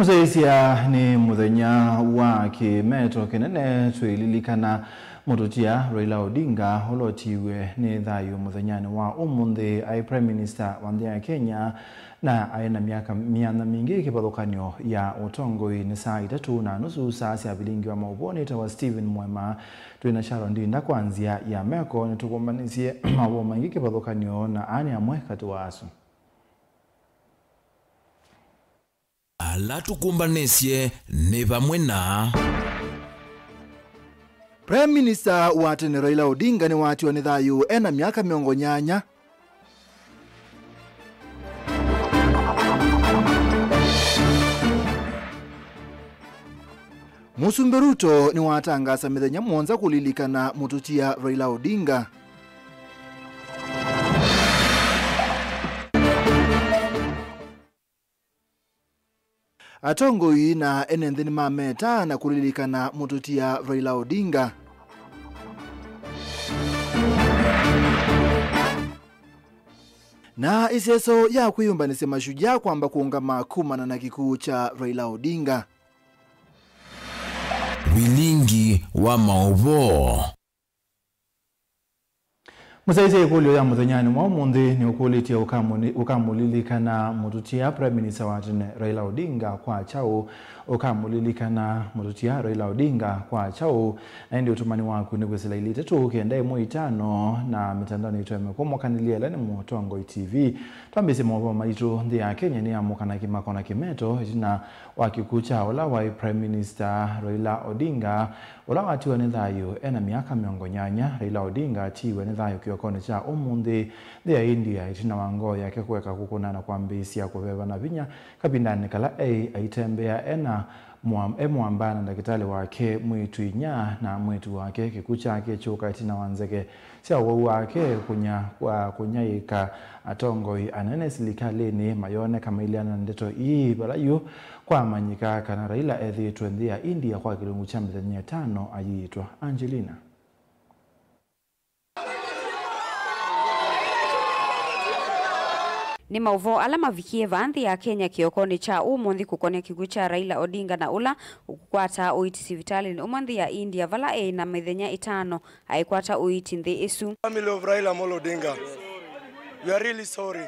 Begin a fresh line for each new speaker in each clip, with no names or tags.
Musaisia ni muthenya wa kimeto kinene twililikana mututia Raila Odinga olotiwe ni thayu muthenyani wa umuthi ai Prime Minister wa nthi ya Kenya na aina miaka mingi kipathukanio ya utongoi ni saa 3:30 saa cia bilingi wa mauboni tawa Stephen Mwema twina Sharon Ndinda kwanzia ya meko nitukumbanisie mawo maingi kipathukanio na ani amwe kati wa asu
ala tukumbanesie ni pamwe na
Prime Minister wa tene Raila Odinga ni watiwa ni thayu ena miaka 80. Musumbi Ruto ni watangasa mithenya mwonza kulilikana mututia Raila Odinga. Atongoi na enenthini mameta na kulilikana mututia Raila Odinga. Na iseso ya kuyumbanise mashujaa kwamba kuungama kumana na kikuu cha Raila Odinga.
Bilingi wa maovo.
Musaisia ikulio ya muthenyani mwa umuthi ni ukulitia ukamulilikana mututia Prime Minister wa tene Raila Odinga kwa chao ukamulilikana mututia Raila Odinga kwa chao na ndio utumani waku ni kwesela ili tetu kenda mwe 5 na mitandao ni tweme kwa mwakanilia lani Mutongoi TV twambise mwa maitu nthi ya Kenya ni amukana kimako na kimeto jina wakikucha ola wa Prime Minister Raila Odinga ola watiwa ni thayu ena miaka 80. Raila Odinga atiwe ni thayu kiokoni cha umuthi nthi ya India itina wango yake kuweka kukunana kwa mbisi ya kubeba na vinya kapindani kala aitembea ena mwambana na dakitali wake mwitu inya na mwitu wake kikucha ake chuka itina wanzeke sia wawu wake kunyaika atongoi anene silikalini mayone kama iliana ndeto ii balayu kwa manyika kana Raila ethitwe nthi ya India kwa kilungu cha mithenya 5 ayiitwa Angelina.
Ni mauvo alama vikie vanthi ya Kenya kiokoni cha umuthi kukonia kiguo cha Raila Odinga na ula ukukwata uiti sivitali ni umuthi ya India vala na mithenya 5 aikwata uiti nthi isu.
Family of Raila Odinga, we are really sorry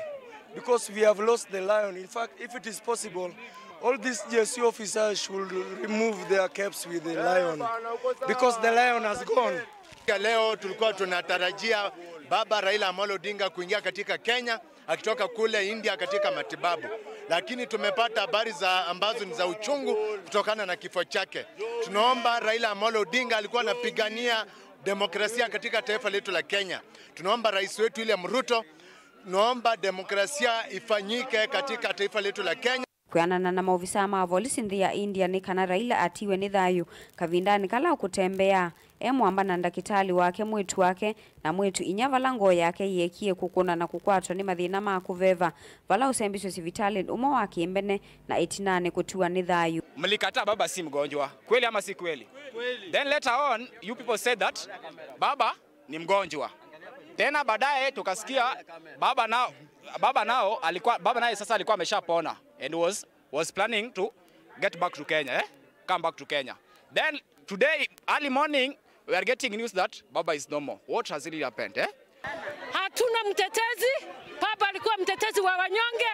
because we have lost the lion. In fact, if it is possible, all these GSU officers should remove their caps with the lion because the lion has gone.
Leo tulikuwa tunatarajia baba Raila Odinga kuingia katika Kenya akitoka kule India katika matibabu, lakini tumepata habari ambazo ni za uchungu kutokana na kifo chake. Tunaomba Raila Odinga alikuwa anapigania demokrasia katika taifa letu la Kenya. Tunaomba rais wetu William Ruto, tunaomba demokrasia ifanyike katika taifa letu la Kenya.
Kuyanana na maofisa ma polisi nthi ya India ni kana Raila atiwe ni thayu kavindani kala kutembea mwamba na ndakitali wake mwitu wake na mwitu inyavala ngo yake yekie kukuna na kukwatwa ni mathina ma kuveva vala usembiswe sivitali umo wake mbene na 89 kutua ni thayu.
Mlikataa baba si mgonjwa kweli ama si kweli? Then later on you people said that baba ni mgonjwa. Tena baadaye tukasikia baba naye sasa alikuwa ameshapona and was planning to get back to Kenya, come back to Kenya. Then today early morning we are getting news that baba is no more. What has really happened?
Hatuna mtetezi. Baba alikuwa mtetezi wa wanyonge.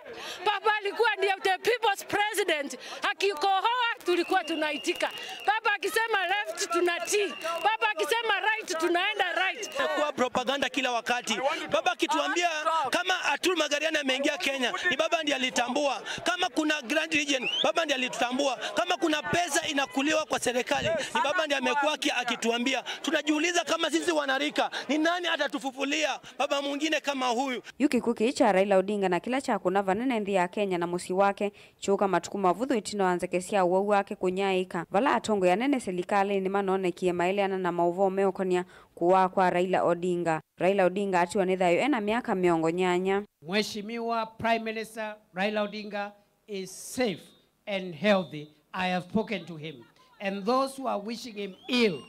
Baba alikuwa ndiye the people's president. Akikohoa tulikuwa tunaitika. Baba akisema left tunatii. Baba akisema right tunaenda right.
Kwa propaganda kila wakati. Baba akituambia kama Atul Magariana ameingia Kenya, ni baba ndiye alitambua. Kama kuna Grand Region, baba ndiye alitambua. Kama kuna pesa inakuliwa kwa serikali, ni baba ndiye amekuwa akituambia. Tunajiuliza kama sisi wanarika, ni nani atatufufulia baba mwingine kama huyu?
Yuki kuki cha Raila Odinga na kila cha kuna vanene nthi ya Kenya na musi wake chuka matuku mavuthu itino anzekesia uwau wake kunyaika vala atongo ya nene serikali ni manonekie maeleana na mauvo meokonia kuwa kwa Raila Odinga. Raila Odinga atiwa ni thayu ena miaka 80.
Mheshimiwa Prime Minister Raila Odinga is safe and healthy. I have spoken to him, and those who are wishing him ill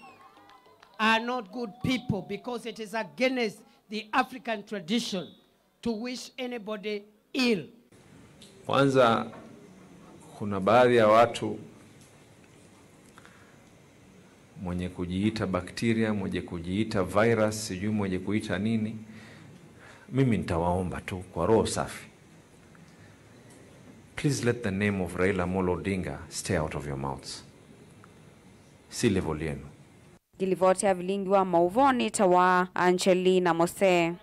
are not good people because it is against the African tradition to wish anybody ill.
Kwanza kuna baadhi ya watu mwenye kujiita bakteria, mwenye kujiita virus, sijui mwenye kuita nini, mimi nitawaomba tu kwa roho safi, please let the name of Raila Amolo Odinga stay out of your mouths. Si level yenu.
Gilivotia vilingi wa mauvoni tawa Angelina Mose.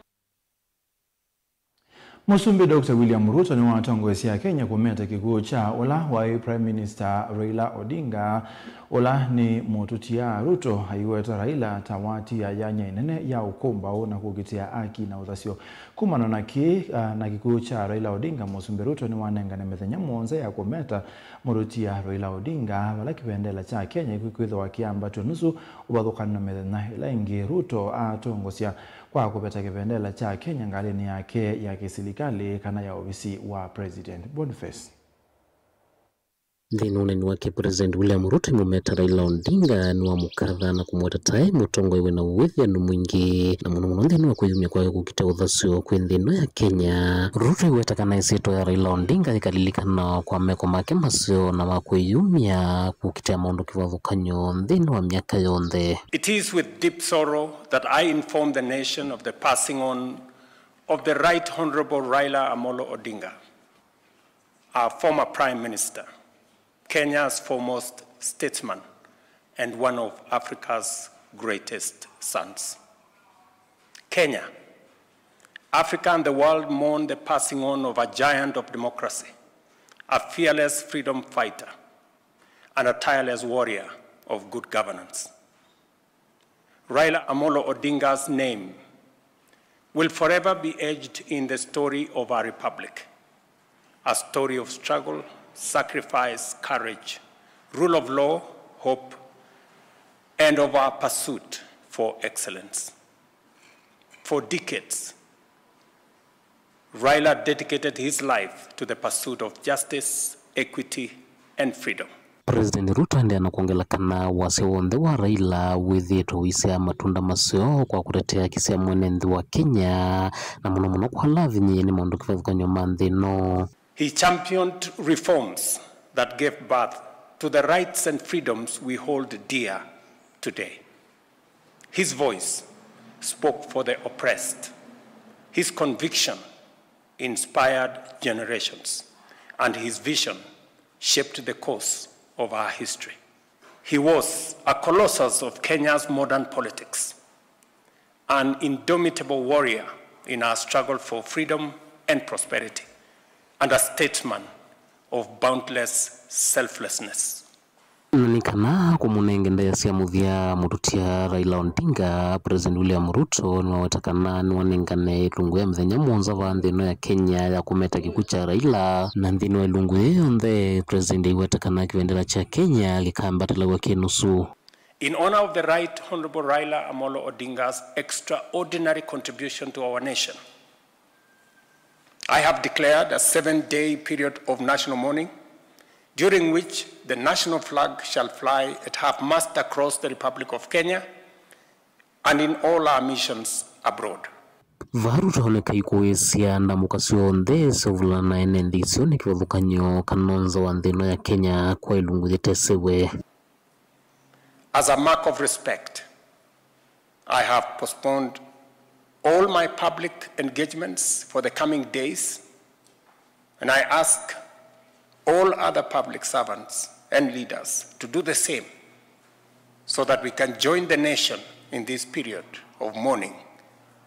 Musumbi Dr. William Ruto ni watongoesi ya Kenya kumeta kikuo cha ola wa Prime Minister Raila Odinga. Ola ni motutia Ruto haiweta Raila tawati ya yanya inene ya ukomba na kugitia aki na uthasio. Kumana na kikuo cha Raila Odinga, Musumbi Ruto ni wanenga na methenya mwonze ya kumeta motutia Raila Odinga wala kipendela cha Kenya ikukwitho wakiambato nusu ubathukana na methenya ila ingi Ruto atongosia kwa kupeta kipendela cha Kenya ngalini yake ya kisilikali kana ya ofisi wa President Boniface.
Thina unene wake President William Ruto mumeta Raila Odinga ni wa mukatha na kumweta tae mutongo iwe na uwithianu mwingi na muno thina wa kuyumia kwake kukita uthasio kwi nthino ya Kenya. Ruto iweta kana isito ya Raila Odinga ikalilikana kwa meko make masio na wakuyumia kukita maundu kivathukanyo nthino wa miaka yonthe.
It is with deep sorrow that I inform the nation of the passing on of the Right Honorable Raila Amolo Odinga, our former Prime Minister, Kenya's foremost statesman, and one of Africa's greatest sons. Kenya, Africa and the world mourn the passing on of a giant of democracy, a fearless freedom fighter, and a tireless warrior of good governance. Raila Amolo Odinga's name will forever be etched in the story of our republic, a story of struggle, sacrifice, courage, rule of law, hope, and of our pursuit for excellence. For decades, Raila dedicated his life to the pursuit of justice, equity, and freedom.
President Ruto ndiye anakuongela kana wase wonde wa Raila withieto wisia matunda masio kwa kutetea kisia mwenenthi wa Kenya na muno kwa lavinyi ni maundu kivathukanyo manthino.
He championed reforms that gave birth to the rights and freedoms we hold dear today. His voice spoke for the oppressed. His conviction inspired generations, and his vision shaped the course of our history. He was a colossus of Kenya's modern politics, an indomitable warrior in our struggle for freedom and prosperity, and a statesman of boundless selflessness.
Nikana kumunenge ndaya sia muthia mututia Raila Odinga, President William Ruto ni watakana ni wanengane lungu ya mthenya mwonza wa nthino ya Kenya ya kumeta kikucha Raila na nthino ya lungu yonthe President iwatakana kivendela cha Kenya gikambatela wake nusu.
In honor of the Right Honorable Raila Amolo Odinga's extraordinary contribution to our nation, I have declared a 7-day period of national mourning, during which the national flag shall fly at half-mast across the Republic of Kenya and in all our missions abroad.
Varu tahoneka ikuwesia na mukasio onthe sevulana ene ndisio ni kivathukanyo kanonza wa nthino ya Kenya kwa ilungu thitesewe.
As a mark of respect, I have postponed all my public engagements for the coming days, and I ask all other public servants and leaders to do the same so that we can join the nation in this period of mourning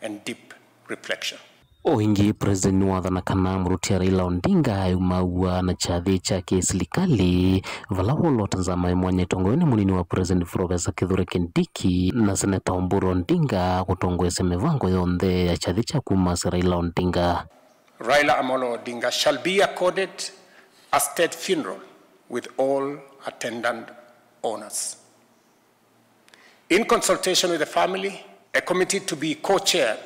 and deep reflection.
Oingi President wathana kana murutia Raila Odinga umaua na chathi cha kisilikali valawolo tanzama mwanye tongoni munini wa President Professor Kithure Kindiki na Senator Oburu Odinga kutongoesa mivango yonthe ya chathi cha kumasa Raila Odinga.
Raila Amolo Odinga shall be accorded a state funeral with all attendant honors. In consultation with the family, a committee to be co-chaired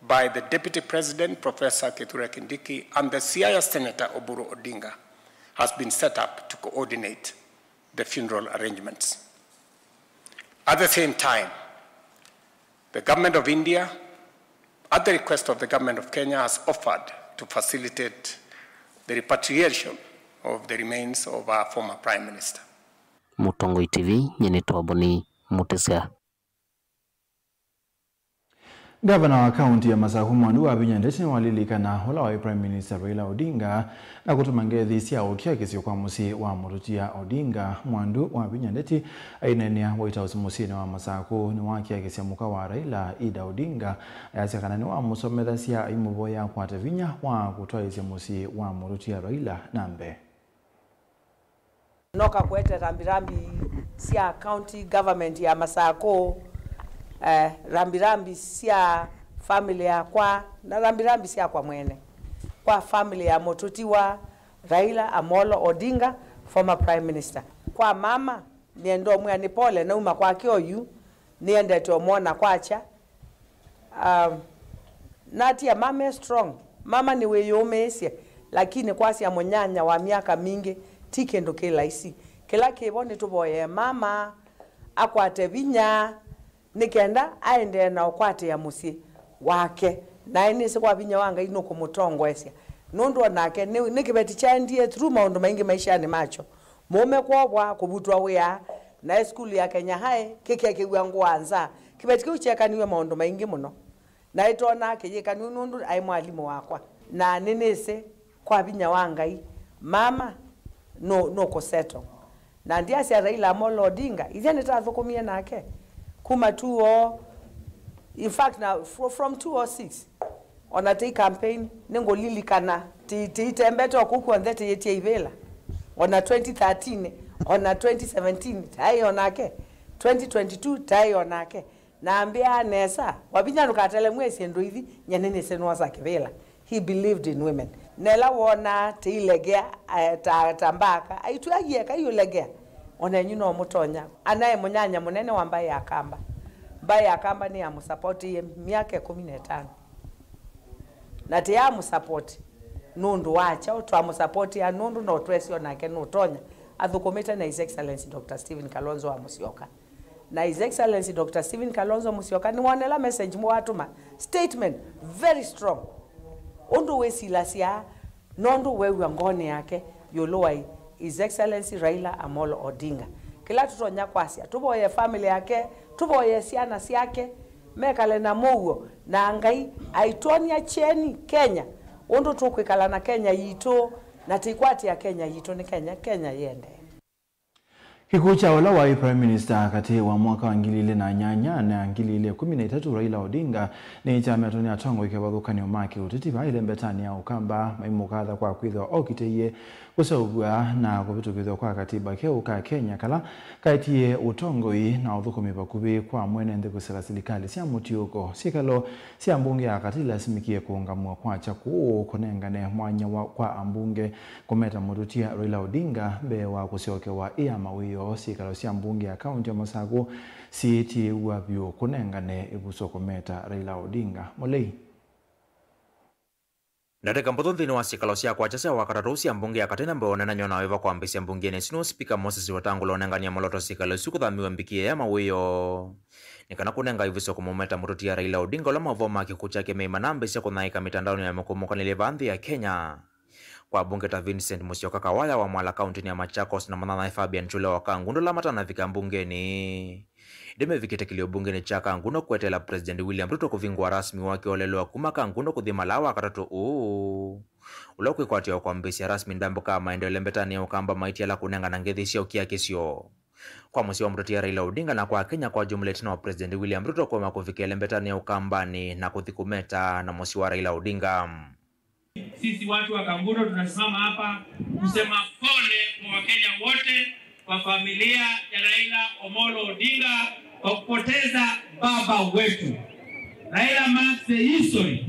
by the Deputy President, Professor Kithure Kindiki, and the Siaya Senator Oburu Odinga has been set up to coordinate the funeral arrangements. At the same time, the Government of India, at the request of the Government of Kenya, has offered to facilitate the repatriation of the remains of our former Prime Minister.
Mutongo TV nyene Toboni Mutesa.
Gavana wa kaunti ya Masako Mwandu wa Binyandeti walilika hola wa Prime Minister Raila Odinga na kutuma ngethi cia ukiakisio kwa musi wa murutia Odinga. Mwandu wa Binyandeti ainenia White House musini wa Masako ni wakiakisio muka wa Raila Ida Odinga yasekana ni wa musomedha cia imuboya kwa tevinya wa kutwaisya musi wa murutia Raila nambe.
Noka kwete rambirambi cia county government ya Masako, rambirambi cia family yakwa na rambirambi cia kwa mwene kwa family ya mututiwa Raila Amolo Odinga, former prime minister. Kwa mama niendo mwani pole na uma kwa kioyu niende tuomona kwacha natia mama strong. Mama ni weyomesia lakini kwasi ya monyanya wa miaka mingi tikendo kila isi kila kibone tuboye mama akwate vinya nikenda aende na okwate ya musi wake na inise kwa vinya wanga ino kumutongwesya nondo nake nikibeti chandie through maundu maingi maisha ni macho mume kwobwa kubutwa wea na school ya Kenya High kike kiwango anza kibeti kiucheka niwe maundu maingi muno na itona kiyeka nundu ai mwalimu wakwa na ninise kwa vinya wanga mama no koseto na ndia cia Raila Amolo Odinga izene tathukumia nake kuma tuo in fact now from 206 on a day campaign ningo lilikana tembeto kuku on that yetia ivela on a 2013 on a 2017 tai onake 2022 tai onake na ambia nesa wabinya nukatele mwesi ndo hivi nyanene senwa za kivela. He believed in women. Nela wona tilegea tambaka aituagie kayulegea ona nyuno mutonya anaye munyanya munene wa Mbai Akamba. Mbai Akamba ni amusapoti ye miaka 15 na te amusapoti nundu wacha utwamusapoti ya nundu na otwesio nake nutonya athukumita na His Excellency Dr. Stephen Kalonzo wa Musyoka na His Excellency Dr. Stephen Kalonzo Musyoka ni wanela message mwatuma statement very strong ondo wesilasia nondo wewe ngone yake yoloi His Excellency Raila Amolo Odinga kila tutonya kwasia tuboye family yake tuboye siana siake mekale na mowo na ngai aitonia cheni Kenya ondo tukwikala na Kenya yito na tikwati ya Kenya yito ni Kenya yende.
Kikuu cha ola wa Prime Minister kati wa mwaka wa ngilile na nyanya na ngilile 13 Raila Odinga ni chama toni atongo ikebagukani maki utitiba ile mbetani ya ukamba maimukadha kwa kwitho okiteye kusogwa na kubitukithwa kwa katiba keuka Kenya kala kaitie utongoi na uthukumi bakubi kwa mwene ndiko serikali cia mutiuko sikalo cia mbunge ya katila simikie kuungamwa kwa chaku konengane mwanya wa kwa ambunge kometa murutia Raila Odinga be wa kusiokewa ia mawiyo sikalo cia mbunge ya kaunti ya Masako sieti wabio konengane ibusokometa Raila Odinga molei
Nataka mpothoni wa sikalo cia kwa chasa wa karatusi mbunge ya katena mbona na nyona weva kwa ambisi mbunge ne sino speaker Moses Wetangula nengania moloto sikalo siku thamiwa mbikie ya mawiyo nikana kunenga iviso kumometa murutia Raila Odinga la mavoma kikucha ke meima nambisi kunaika mitandao ya mkomoka ni levandi ya Kenya kwa bunge ta Vincent Musyoka Kawaya wa Mwala County ya Machakos na Manana Fabian Chule wa Kangundo la matana vika mbungeni deme vikite kilio bungeni cha Kangundo kwetela President William Ruto kuvingwa rasmi wake olelo kuma Kangundo kuthimalawa katatu ulokwe kwatio kwa mbisi rasmi ndambo kama maendeleo mbetani ya ukamba maiti la kunenga na ngethisia ukiakisio kwa musi wa mrutia Raila Odinga na kwa Kenya kwa jumla tena wa President William Ruto kwa makufikele mbetani ya ukambani na kuthikumeta na musi wa Raila Odinga.
Sisi watu wa Kangundo tunasimama hapa kusema pole kwa Wakenya wote kwa familia ya Raila Amolo Odinga kwa kupoteza baba wetu. Raila marks the history.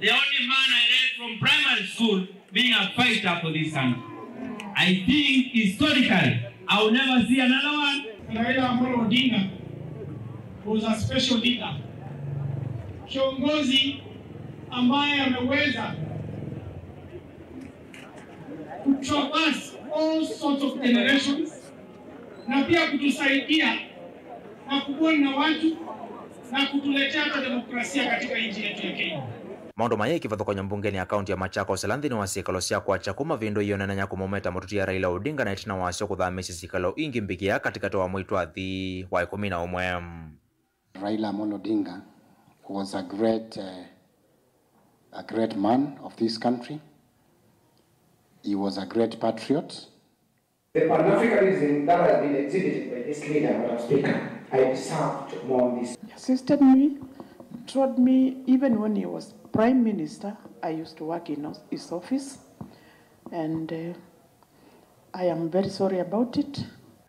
The only man I read from primary school being a fighter for this country. I think historically I will never see another one.
Raila Amolo Odinga was a special leader. Kiongozi ambaye ameweza to traverse all sorts of generations na pia kutusaidia na kuona watu na kutuletea demokrasia katika nchi yetu ya Kenya.
maundu maya ikivathukanyo mbungeni ya kaunti ya Machakos lanthini wa sikalo cia kwacha kuma vindu ionananya kumometa mututi ya Raila Odinga na itina wasio kuthamisya sikalo ingi mbikia katikati wa mwitu athi wa 11.
Raila Amolo Odinga was a great man of this country. He was a great patriot.
The Pan-Africanism that has been exhibited by this leader, Madam Speaker, I deserved more on this.
He assisted me, taught me, even when he was Prime Minister, I used to work in his office, and I am very sorry about it.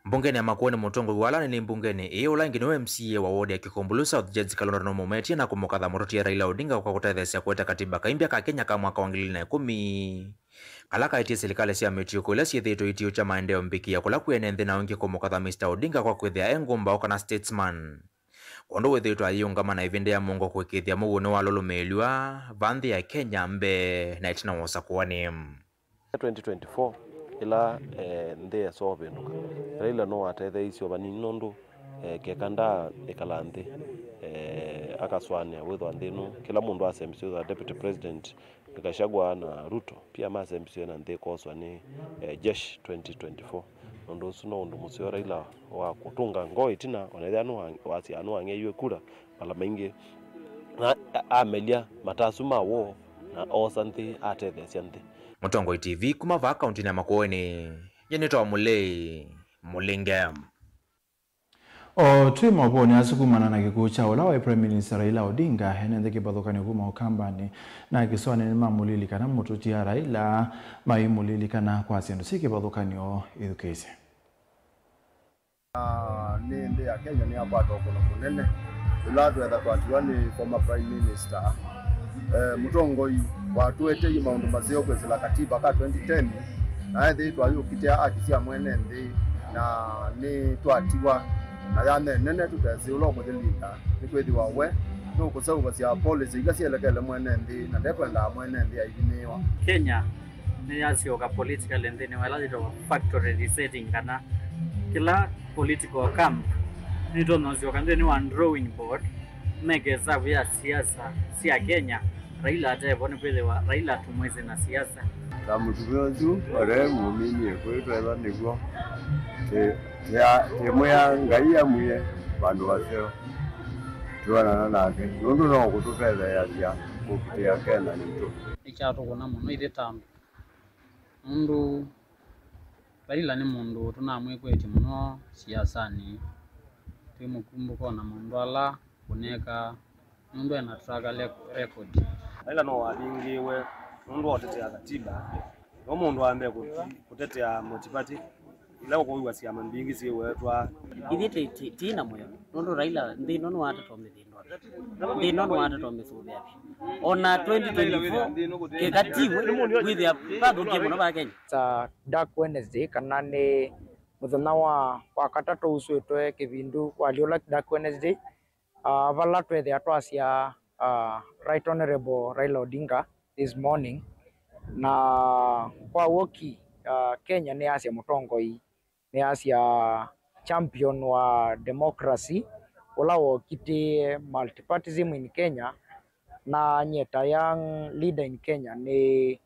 Mbungeni ya Makueni Mutongo wala ni mbungeni iyo ulangi niwe MCA wa wodi ya Kikumbulu South Judge Kalonzo no Mometia na kumukatha muruti ya Raila Odinga kwa kutethesya kweta katiba kaimbia ka Kenya ka mwaka wa 2010. Kalaka itie serikali cia metio kula ciethito itio cha maendeleo mbiki ya kula kwene nthi na wengi kumukatha Mr Odinga kwa kwithia engumba okana statesman. Kondo wethito ayungama na ivende ya mungo kwikithia muguno wa lolumeliwa vanthi ya Kenya mbe na itina wosa kuwani
2024 ila nde sobenduka Raila no athethe icio banini nondu kekanda ekalanthi akaswania wetho nthino kila mundu asembisio za deputy president Gachagua na Ruto pia masembisio na nthi koswa ni jeshi 2024 nondu suno ndu musio Raila wa kutunga ngoi tina onethia no wasi anu angeywe kura mala maingi na amelia matasuma wo na osanthi atethe nthi.
Mutongo TV kuma va kaunti ya Makueni yenito Mulei Mulingam.
O twima oboni asukumana na kikuo cha olawa Prime Minister Raila Odinga henende kibathukani kuma okambani na kiswane ni mamulili kana mututi ya Raila maimulili kana kwa sindu sikibathukani o idukese.
Ni ndi ya Kenya ni abato kono munene ulatu ya twatiwa ni former Prime Minister Mutongo watu ete maundu mazio kwezela katiba ka 2010 na ethi twayukitia akisia mwene ndi na ni twatiwa na yane nene tutezi ulo muthelinda ni kwethiwa we no kusauka cia policy igasielekele mwene ndi na ndekwenda mwene ndi aithiniwa
Kenya ni yasioka political ndi ni wala ndo factory resetting kana kila political camp ni tono sioka ndi ni one drawing board megeza vya siasa sia Kenya Raila atevone kwethiwa Raila tumweze na siasa
ta mutuzu ore mumini kwetwa niguo ya ngai ya muye bandu baseo tuana nake nundu no gutupetha ya cia kukitia Kenya nito
ichato kuna muno ithitambo mundu Raila ni mundu tunamwe kweti muno siasa ni twimukumbuko na mundu ala kuneka mundu ena track record
Raila no walingiwe mundu otetea katiba no mundu ambe kutetea multiparty ila ko wiwa siama mbingi si wetwa
ithite tina moyo nondu Raila ndi nono wata tombe ndi nono wata tombe thubi api ona 2024 kekatiwe with ya bado game no ba Kenya
ta Dark Wednesday kana ni muthenya wa katatu uswetwe kibindu waliola Dark Wednesday vala twethe atwasia Right Honorable Raila Odinga this morning na kwa woki Kenya ni asia mutongoi ni asia champion wa democracy ula wokite multipartyism in Kenya na nyeta young leader in Kenya ni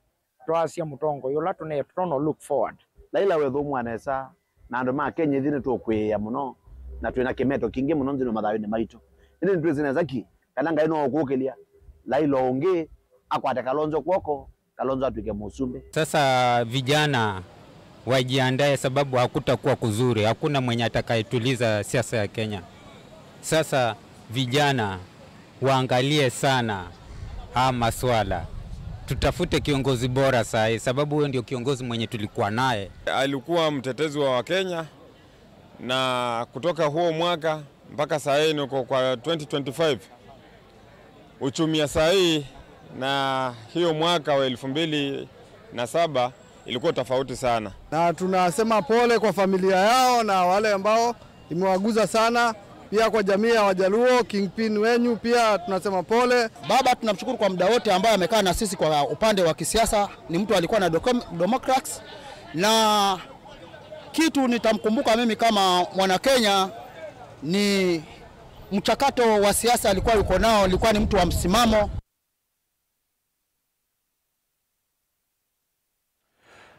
twasia mutongoi ula tuno look forward
Raila wetho mwanesa na andu ma Kenya thine tukwiya muno na twina kimeto kingi muno nzino mathawini maitu indi ntwizina zaki kana ngai no okukilia Raila onge akwate Kalonzo kwoko Kalonzo atwike musumbe.
Sasa vijana wajiandae sababu hakutakuwa kuzuri, hakuna mwenye atakayetuliza siasa ya Kenya. Sasa vijana waangalie sana maswala. Tutafute kiongozi bora sahi sababu huyo ndio kiongozi mwenye tulikuwa naye.
Alikuwa mtetezi wa Wakenya na kutoka huo mwaka mpaka sasa niko kwa 2025 uchumi ya sasa na hiyo mwaka wa 2007 ilikuwa tofauti sana.
Na tunasema pole kwa familia yao na wale ambao imewaguza sana, pia kwa jamii ya Wajaluo, kingpin wenyu pia tunasema pole.
Baba tunamshukuru kwa muda wote ambaye amekaa na sisi kwa upande wa kisiasa, ni mtu alikuwa na Democrats na kitu nitamkumbuka mimi kama mwana Kenya ni mchakato wa siasa alikuwa yuko nao, alikuwa ni mtu wa msimamo.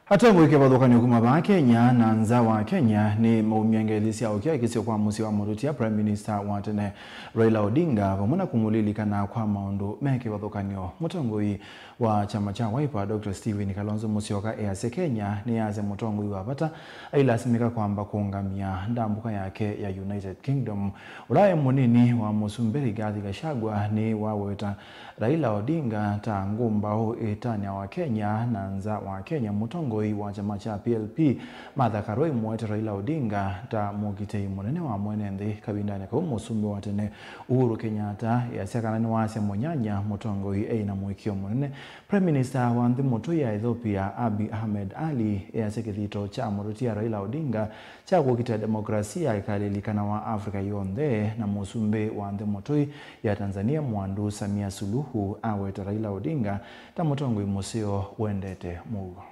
Hatongo ikebadhokani kuma ba Kenya na nza wa Kenya ni maumiangelisi au kia kisio kwa musi wa muruti ya Prime Minister watene Raila Odinga pamona kumulilika kwa maondo meke badhokanio. Mutongoi wa chama cha Wiper Dr. Stephen Kalonzo Musyoka EAC Kenya ni aze mutongoi wapata ailasimika kwamba kuungamia ndambuka yake ya United Kingdom. Ulaye munini wa Musumberi Rigathi Gachagua ni waweta Raila Odinga ta ngumbao etania wa Kenya na nza wa Kenya. Mutongoi wa chama cha PLP Martha Karoi mwete Raila Odinga ta mugitei munene wa mwenende kabindani kwa Musumbi watene Uhuru Kenyatta yasekanani wase monyanya. Mutongoi na mwikio munene Prime Minister wa nthi mutu ya Ethiopia Abiy Ahmed Ali yasekithito cha muruti ya Raila Odinga cha kukita demokrasia ikalilikana wa Afrika yonthe na Musumbi wa nthi mutu ya Tanzania Mwandu Samia Suluhu aweta Raila Odinga ta Mutongoi musio wendete mugo.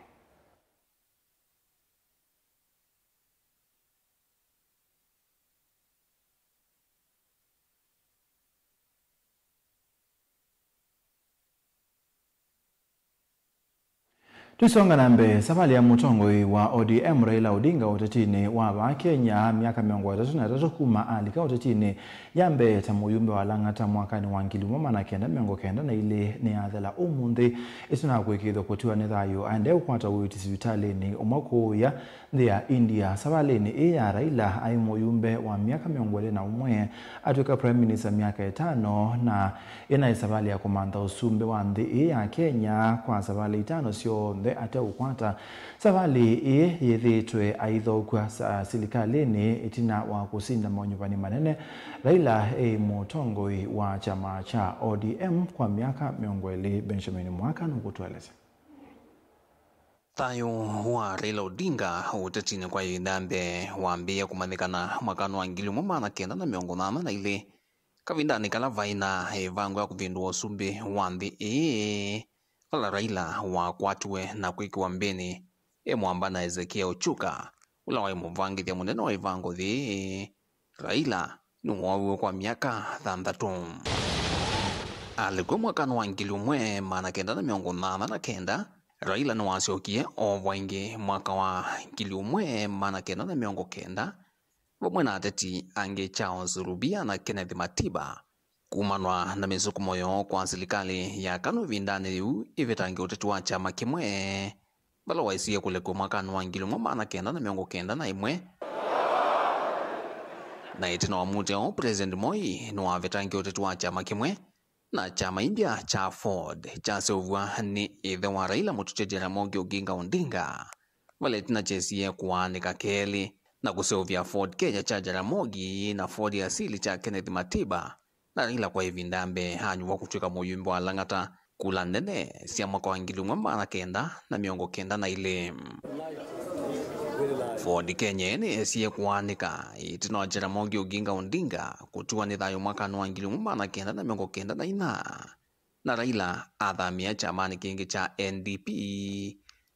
Tusonga nambe sabali ya Mutongoi wa ODM Raila Odinga utetini wa Kenya miaka 33 kuma alika utetini yambe tamuyumbe wa Lang'ata mwakani wa 1990 na ile ni athela umundi isuna kwekitho kutiwa ni thayo ande ukwata uitisi vitalini umako ya thia India. Sabali ni ya Raila ai muyumbe wa miaka 21 atuka Prime Minister miaka 5 na ina sabali ya kumantha usumbe wa nthi ya Kenya kwa sabali 5 sio ate ukwata savali yethitwe aitho kwa silikalini itina wa kusinda maunyupani manene. Raila Mutongoi wa chama cha ODM kwa miaka 20 Benjamin Mwaka nukutueleza
tayo wa Raila Odinga utetini kwa yindambe wambia kumanikana mwakano wa 1990 na ile kavindani kala vaina vangu ya kuvindu usumbi wandi kala Raila wa kwatwe na kwiki wambeni mwamba na Ezekiel Ochuka ula wa muvangi thia munene wa ivango thi Raila nuwawe kwa miaka 3 alikuwa mwakano wa 1989 Raila nuwasiokie ovwaingi mwaka wa 1990 vamwe na ateti ange Charles Rubia na Kenneth Matiba kumanwa na misukumo yo kwa serikali ya kanu vindani yu ivetangi uteti wa chama kimwe bala waisiye kule kwa mwakano wa 1991 na itina wa muteo President Moi no avetangi uteti wa chama kimwe na chama impya cha Ford cha seuvwa ni ithe wa Raila Mutuche Jaramogi Oginga Odinga vale tina chesie kuanika keli na kuseuvya Ford Kenya cha Jaramogi na Ford ya asili cha Kenneth Matiba na Raila kwa ivindambe hanyu wa kutuika muyumbe wa Lang'ata kula nene siya mwaka wa 1990 na ile Ford Kenya ni siye kuanika itina wa Jaramogi Oginga Odinga kutua ni thayo mwaka wa 1994 na Raila athamia chamani kingi cha NDP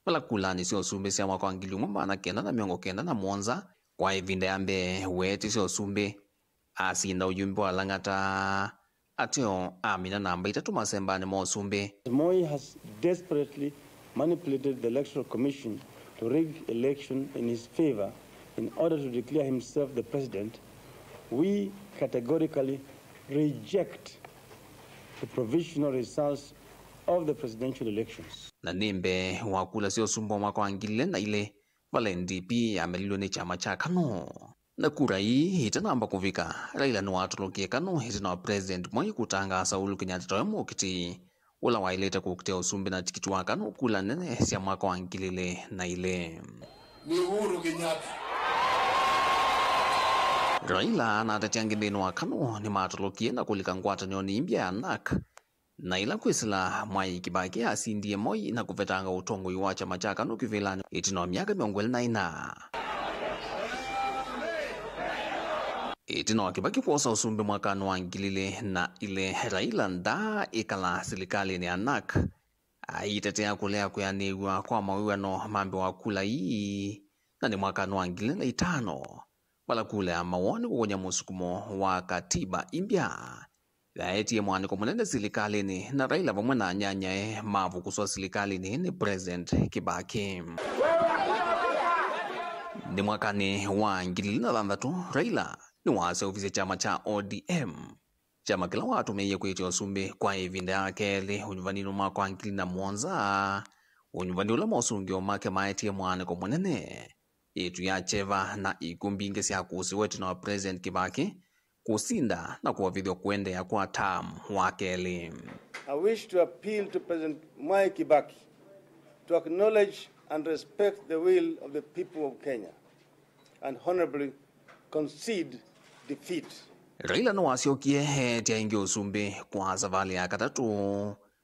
wala kula ni sio sumbe siya mwaka wa 1997 kwa ivindambe weti sio sumbe asinda uyumbe wa Lang'ata atio amina namba 3 masembani mo sumbe.
Moi has desperately manipulated the Electoral Commission to rig election in his favor in order to declare himself the president. We categorically reject the provisional results of the presidential elections.
Na nimbe wakula sio sumbo mwaka wa 2000 wale NDP amelilo ni chama cha KANU na kura hii itanamba kuvika Raila ni watulukie KANU itina wa President Moi kutangasa Uhuru Kenyatta tawe mukiti ula waileta kukutea usumbi na tikiti wa KANU kula nene siya mwaka wa 2000
ni Uhuru Kenyatta.
Raila na atatiangi mbinu wa KANU ni matulukie na kulika ngwata nioni imbia ya NAK na ila kwisila Mwai Kibaki asindie Moi na kuvetanga utongoi wa chama cha KANU kivilani itina wa miaka 20 itina wa Kibaki kuosa usumbi mwakano wa 2000 na ile Raila nda ikala serikali ni ANAK aitetea kulea kuyaniwa kwa mawiwano mambe wa kula hii na ni mwakano wa 2005 wala kule mawoni kukonya musukumo wa katiba impya yaetie mwaniko munene silikalini na Raila vamwe na nyanyae mavu kuswa silikalini ni President Kibaki. Ni mwakani wa 2006 Raila ni wase ofisi chama cha ODM. Chama kila watu meye kuitia usumbi kwa ivinda yake li unyuvaninu mwaka wa 2007 unyuvani ula mosungio make maetie mwaniko munene itu ya cheva na ikumbinge si hakusi wetu na President Kibaki kusinda na kuwavidhio kuendea kwa term wakeli.
I wish to appeal to President Mwai Kibaki to acknowledge and respect the will of the people of Kenya and honorably concede defeat.
Raila no wasiokie hetia ingi usumbi kwa zavali ya katatu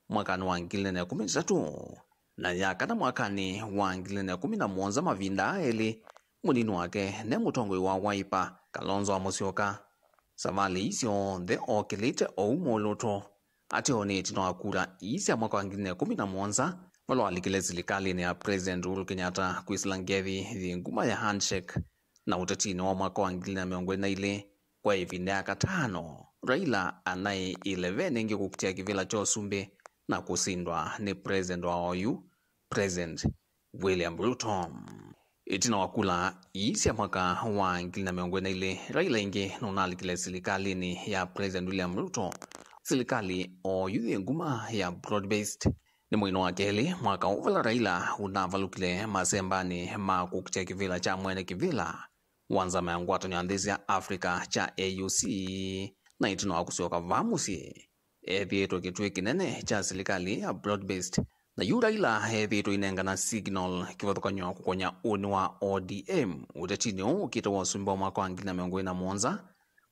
mwakani wa 2013 na yakata mwakani wa 2011 mavinda eli muninu wake ne mutongoi wa Wiper Kalonzo Musyoka. Savali isyo the okilite oumoloto ati oneti no akura isi ya mwaka wa 2011 walo alikile serikali ya President Uhuru Kenyatta kuislangevi the nguma ya handshake na utatini wa mwaka wa 2012 kwa ivinda ya katano Raila anaye 11 ingi kukutia kivila chosumbi na kusindwa ni President wa OU President William Ruto. Itina wakula isi ya mwaka wa 2012 Raila ingi nunalikile serikali ya President William Ruto serikali OU nguma ya broad-based ni mwino wakeli mwaka uvala Raila unavalukile masembani kukutia kivila cha mwene kivila wanza mayangwato nyandezi ya Afrika cha AUC na itino wakusioka vamusi thieto kitwe kinene cha serikali ya broad-based na yu Raila thieto inenga na signal kivathukanyo kukonya uni wa ODM utetini kita wasumba mwaka wa 2011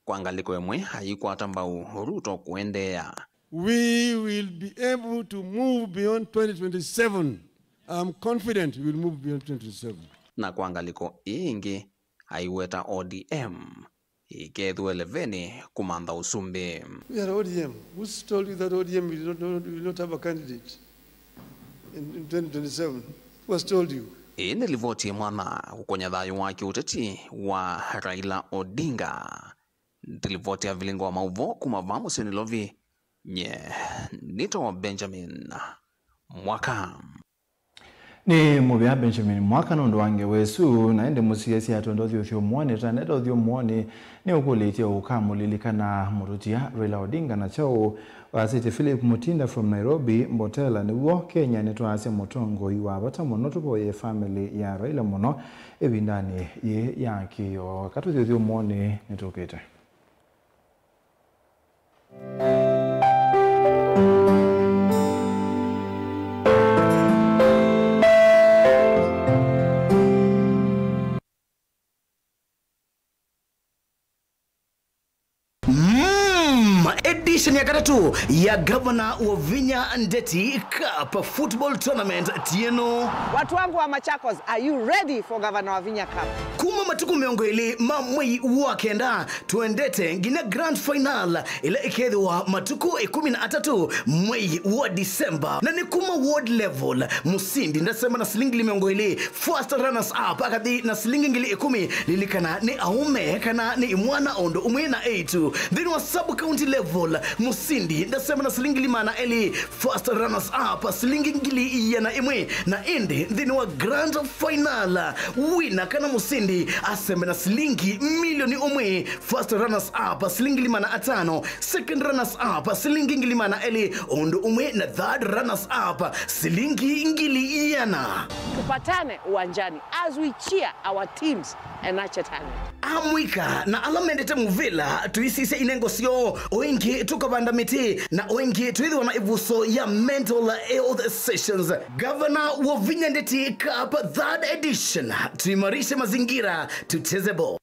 kwa ngaliko emwe haikuwa mbau Ruto kuendea.
We will be able to move beyond 2027. I'm confident we will move beyond 2027.
Na kwa ngaliko ingi haiweta ODM ikethu 11 kumanda usumbi.
We are ODM. Who's told you that ODM will not have a candidate in 2027? Who has told you?
Ine livoti mwana kukonya thayu waki uteti wa Raila Odinga. Ndilivoti ya vilingo wa mauvo kumavamu senilovi nye nito wa Benjamin Mwaka.
Ni mubia Benjamin Mwaka nondo wange wesu na ende musiesi ya tuendo thio mwani tanedo thio mwani ni ukuliti ya ukamu lilikana murutia Raila Odinga na chao wasiti Philip Mutinda from Nairobi Mbotela ni uo Kenya nituase mutongo iwa bata monotupo ye family ya Raila mono ebindani ye yakiyo katu thio mwani nitukite.
Edition ya katatu ya Governor wa Vinya Ndeti Cup Football Tournament Tieno.
Watu wangu wa Machakos, are you ready for Governor wa Vinya Cup?
Kuma matuku miongo ili mamwei wakenda tuendete ngine grand final ile ikedhi wa matuku 13 mwei wa Disemba na ni kuma world level musindi ndasema na silingi miongo ili first runners up akadi na silingi ngili 10 lilikana ni aume kana ni imwana ondo umwena 8 then wa sub county level musindi ndasema na silingi limana eli first runners up silingi ngili yana imwe na ende then wa grand final winner kana musindi aseme na silingi milioni umwe first runners up silingi limana 5 second runners up silingi ngilimana eli ondo umwe na third runners up silingi ngili yana.
Tupatane uwanjani as we cheer our teams and nurture talent.
Amwika na alamendete muvila tuisise inengo sio oingi tukabanda miti na oingi tuithi wana ivuso ya mental health sessions. Governor wa Vinya Ndeti Cup 3rd edition, tuimarishe mazingira tucheze ball.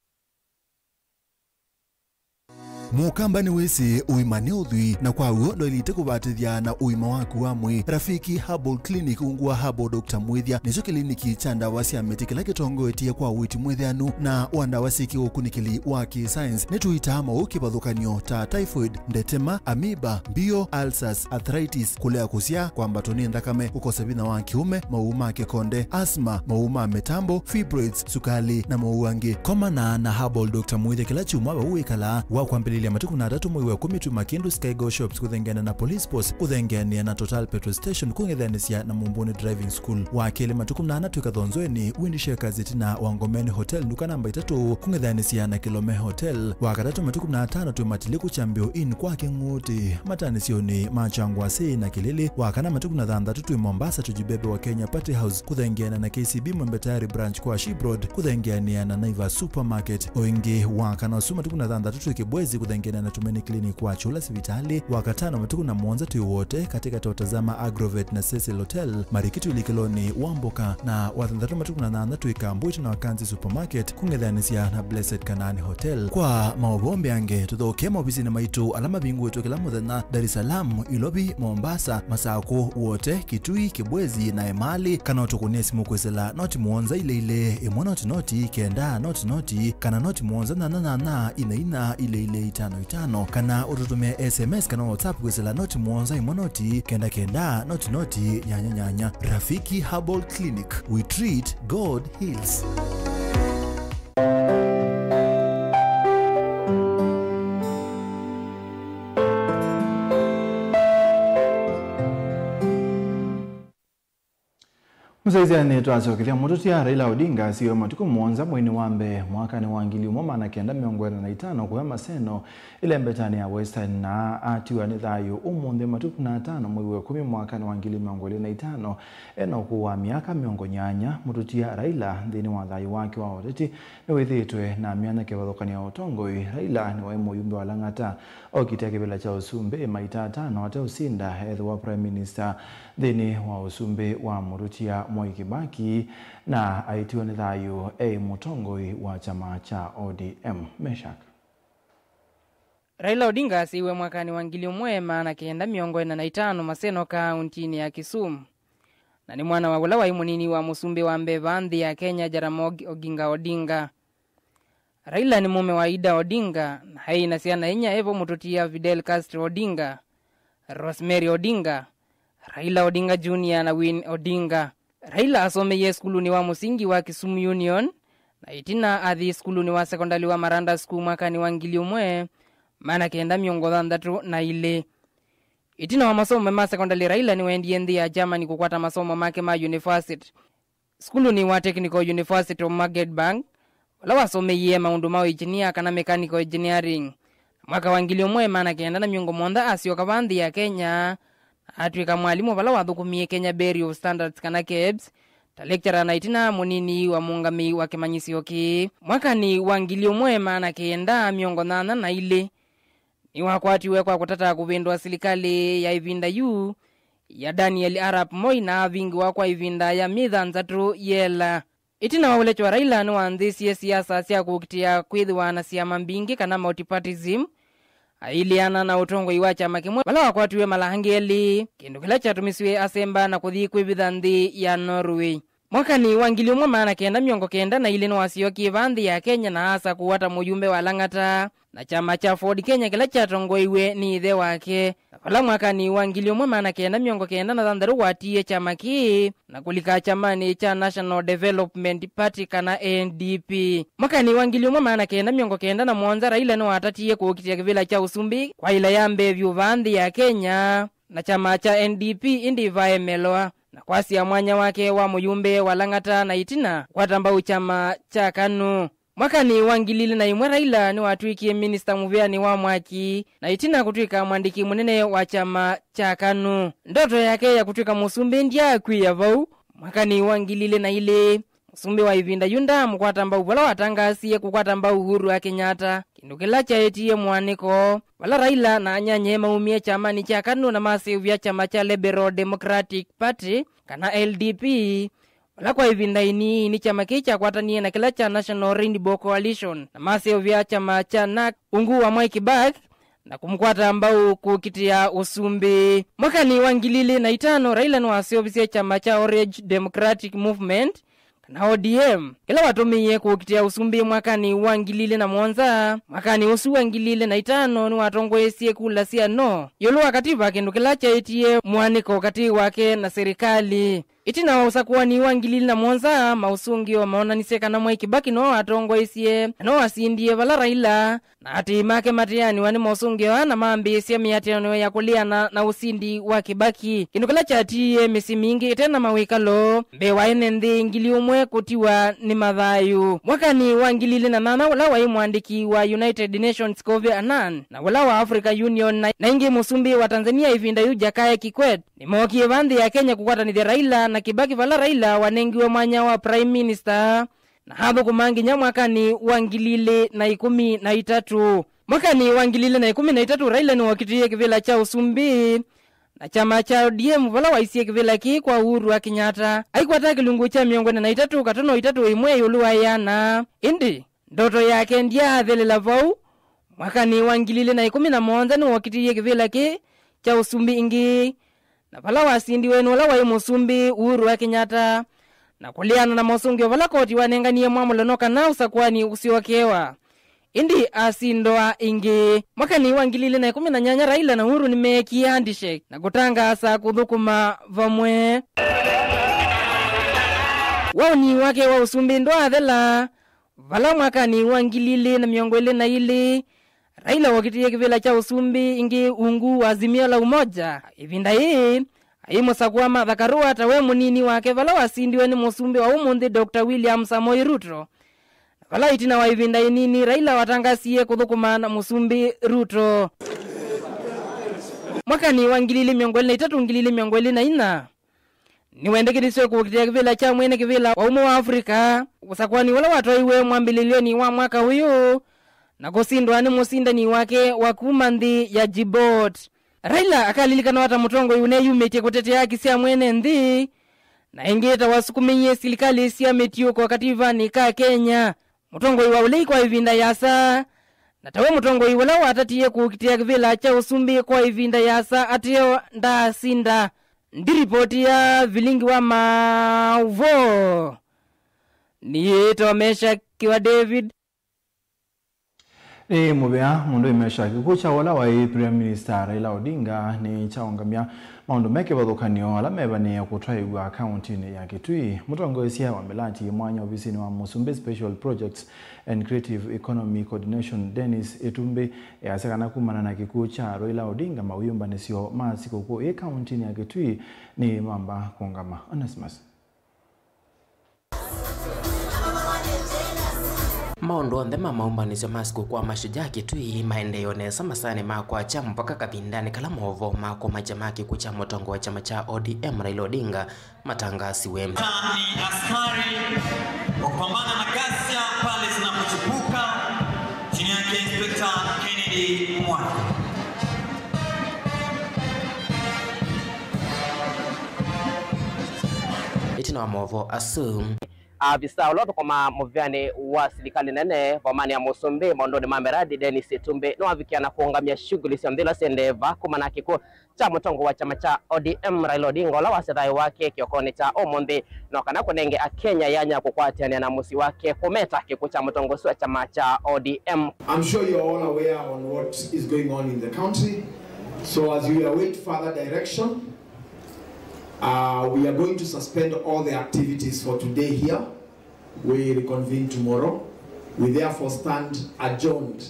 Mukamba ni wese uimane udhui na kwa uondo ilite kubatithia na uima waku wa mwi. Rafiki Herbal Clinic ungua Herbal Dr. Mwithia nicho kliniki chanda wasi ameti kila kitongo etie kwa witi mwithianu na wanda wasiki ukunikili waki science netuita mauki bathukanio ta typhoid, ndetema, amoeba, bio, ulcers, arthritis, kulea kusia kwa mbatoni ndakame, ukosebina wa kiume, mauma kekonde, asthma, mauma metambo, fibroids, sukali na mauangi. Koma na Herbal Dr. Mwithia kila chuma wa uikala wa kwambili kuokelia matuku na 3 mwezi wa 10 tu Makindu Sky Go Shops kuthengana na Police Post kuthengania na Total Petrol Station kungethanisia na Mumbuni Driving School wakele matuku na 4 tukathonzweni Windshakers tina Wangomeni Hotel nduka namba 3 kungethanisia na Kilome Hotel wakatatu matuku na 5 tu Matiliku Chambio Inn kwa Kinguti matanisioni Machangwa C na Kilili wakana matuku na 3 tu Mombasa tujibebe wa Kenya Party House kuthengana na KCB Mwembetari branch kwa Shibroad kuthengania na Naivas Supermarket oingi wakana suma matuku na 3 tu Kibwezi kuthengana na Tumeni Clinic kwa Chula Sivitali wakatano matuku na Mwanza tu wote katika totazama Agrovet na Cecil Hotel Marikitu Likiloni Wamboka na wathandatu matuku na 8 tu Ikambui na Wakanzi Supermarket kungethanisia na Blessed Kanani Hotel kwa maobombe ange tuthoke mobisi na maitu alama bingu wetu kila muthenya Dar es Salaam Ilobi Mombasa Masako wote Kitui Kibwezi na Emali kana tukunia simu kwesela noti Mwanza ile imwana noti kenda noti kana noti Mwanza na ina ile 55 kana ututumia SMS kana WhatsApp kwesela noti Mwanza imonoti kenda noti nyanya Rafiki Herbal Clinic, we treat, God heals.
Msaizani twacokeria mututi ya Raila Odinga siwe matuku Mwanza mwini wambe mwaka ni wangili umoma na kenda 45 kwa maseno ile mbetani ya Western na atiwa ni thayo umunde matuku na 5 mwezi wa 10 mwaka ni wangili 45 eno kuwa miaka 80 mututi ya Raila ndini wa thayo wake wa oteti ni withitwe na miana kewathokania utongoi Raila ni wa muyumbe wa Lang'ata okite kibela cha usumbe maita 5 ate usinda etho wa Prime Minister ndini wa usumbe wa mututi ya Mwai Kibaki na aitiwa ni thayo mutongoi wa chama cha ODM. Meshak
Raila Odinga asiwe mwakani wangili umwema na kenda 45 maseno kauntini ya Kisumu na ni mwana wa ula wa imunini wa musumbe wa Mbeva nthi ya Kenya Jaramogi Oginga Odinga. Raila ni mume wa Ida Odinga na haina siana inya evo mututia Fidel Castro Odinga, Rosemary Odinga, Raila Odinga Jr. na Win Odinga. Raila asomeye skuluni wa musingi wa Kisumu Union na itina athi skuluni wa sekondari wa Maranda School mwakani wangili umwe mana kenda 63 na ile. Itina wa masomo ma sekondari Raila ni wendi nthi ya Germany kukwata masomo make ma university. Skuluni wa Technical University of Magdeburg wala wasomeye maundu ma engineer kana mechanical engineering. Mwaka wangili umwe mana kenda na 70 asioka vanthi ya Kenya atwika mwalimu wala wathukumie Kenya Bureau of Standards kana KEBS ta lecturer na itina munini wa mungami wa Kimanyisio ki mwaka ni wangili umwema na kenda 80 na ile ni wakwatiwe kwa kutata kuvindwa serikali ya ivinda yu ya Daniel Arap Moi na vingi wa kwa ivinda ya Mitha Nzatu Yela itina wawelechwa Raila ni wanthisi siasa cia kukitia kwithwa na siama mbingi kana multipartyism ailiana na utongo iwacha makimwe wala wakwatiwe malahangeli kindu kila chatumisiwe asemba na kuthi kwivitha nthi ya Norway. Mwaka ni wangili umwe maana kenda 90 na ile no wasioki vanthi ya Kenya na hasa kuwata mujumbe wa Lang'ata na chama cha Ford Kenya kila chatongoiwe ni ithe wake. Wala mwaka ni wangili umwe maana kenda 93 watie chama ki na kulika chamani cha National Development Party kana NDP. Mwaka ni wangili umwe maana kenda 91 Raila no atatie kukitia kivila cha usumbi kwa ila yambe vyu vanthi ya Kenya na chama cha NDP indi vae meloa na kwasi ya mwanya wake wa muyumbe wa Lang'ata na itina kwatamba uchama cha KANU. Mwaka ni wangilili na imwe Raila ni watuikie Minister Muvyani wa Mwaki na itina kutuika mwandiki munene wa chama cha KANU. Ndoto yake ya kutuika musumbe ndia kuya vau. Mwaka ni wangilili na ile musumbe wa ivinda yunda mkwatamba wala watangasiye kukwatamba Uhuru wa Kenyatta kindu kila cha etie mwaniko wala Raila na anyanye maumie chama ni cha KANU na masi vya chama cha Liberal Democratic Party kana LDP wala kwa ivinda ini ni chama kicha kwatanie na kila cha National Rainbow Coalition na masi vya chama cha NAK ungu wa Mwai Kibaki na kumkwata ambao kukitia usumbi. Mwaka ni wangilili na 5 Raila ni wasiobisie chama cha Orange Democratic Movement na ODM kila watumiye kukitia usumbi mwaka ni wangilile na Mwanza mwaka ni usu wangilile na 5 ni watongoesie kula sia no yolu wakati vake ndo kila cha etie mwaniko wakati wake na serikali Itina wa usakuani wa ngilili na mwonza mausungi wa maona niseka na Mwai Kibaki no atongo isie no asindie vala Raila na ati make matiani wani mausungi wa na mambi siya miyatiano ya kuliana na usindi wa Kibaki kinukula chati misi mingi itena mawikalo mbewa enenthi ngili umwe kutiwa ni mathayu mwakani wa ngilili na nana wala wa mwandiki wa United Nations Kofi Annan na wala wa Africa Union na ingi musumbi wa Tanzania ivinda yu Jakaya Kikwete ni mokie vandi ya Kenya kukwatanithia Raila na Kibaki vala Raila wanengiwe mwanya wa Prime Minister na hapo kumanginya mwakani wa ngilili na 13 mwakani wa ngilili na 13 Raila ni wakitiye kivila cha usumbi na chama cha ODM vala waisie kivila ki kwa Uhuru wa Kenyatta aikwata kilungu cha 13 katono 3 imwe yuluwa yana indi ndoto yake ndia thelela vau mwakani wa ngilili na 11 ni wakitiye kivila ki cha usumbi ingi na vala wasindi wenu wala wa musumbi Uhuru wa Kenyatta na kuliana na mosungi vala koti wanenganie mwamulonoka na usakwani usiokewa indi asindoa ingi mwakani wa ngilili na 18 Raila na Uhuru ni meki handshake na kutanga asa kuthukuma vamwe wauni wake wa usumbi ndoa thela vala mwakani wa ngilili na 22 Raila wakitiye kivila cha usumbi ingi ungu wa Azimio la Umoja ivinda hii aimusakua mathakarua tawe munini wake vala wasindiwe ni musumbi wa umundi Dr. William Samoei Ruto vala itina wa ivinda inini Raila watangasie kuthukuma na musumbi Ruto mwakani wa ngilili 23 ngilili 24 ni wendekiriswe kukitia kivila cha mwene kivila wa umo wa Afrika usakwani wala watoiwe mwambililioni wa mwaka huyu na kusindwa ni musindani wake wa kumanthi ya Jibot Raila akalilikana wata mutongo yune yumetie kutetea kisia mwene nthi na ingeta wasukuminye silikali siya metio kwa kativa ni ka Kenya mutongo iwa ulei kwa ivinda yasa na tawe mutongo iwala watatiye kukitia kivila cha usumbi kwa ivinda yasa ateo nda sinda ndiripoti ya vilingi wa Mauvo ni tomesha kiwa David
mubea mundu imesha kikucha wala wa Prime Minister Raila Odinga ni chaongamia maundu meke bathukanio ala mebani ya kutwaigwa county ya Kitui mutongoesia wa melati mwanya ofisini wa Musumbi Special Projects and Creative Economy Coordination Dennis Etumbe yasekana kumana na kikucha Raila Odinga mawiyumba nisio masiko ko county ya Kitui ni mamba kongama Onesimus
Maondo ndema maumbanisho masiku kwa mashujaa Kitui maendeleo nesa masane makwa cha mpaka kapindani kala movo mako majamaki kucha motongo wa chama cha ODM Raila Odinga matangasi wembe
ni askari wa kupambana na ghasia pale zinapochipuka chini yake Inspector Kennedy Mwana
itina wa movo assume
Visa uloto kwa muvyane wa serikali nene vamani ya Musumbi maondoni mameradi Dennis Etumbe no avikiana kuongamia shughuli siandila sendeva kumana kiko cha mutongo wa chama cha ODM Raila Odinga la wasedai wake kiokoni cha Omondi no kana kunenge a Kenya yanya kukwatiana na musi wake kumeta kiko cha mutongo wa chama cha ODM.
I'm sure you're all aware on what is going on in the country, so as you await further direction we are going to suspend all the activities for today here. We reconvene tomorrow. We therefore stand adjourned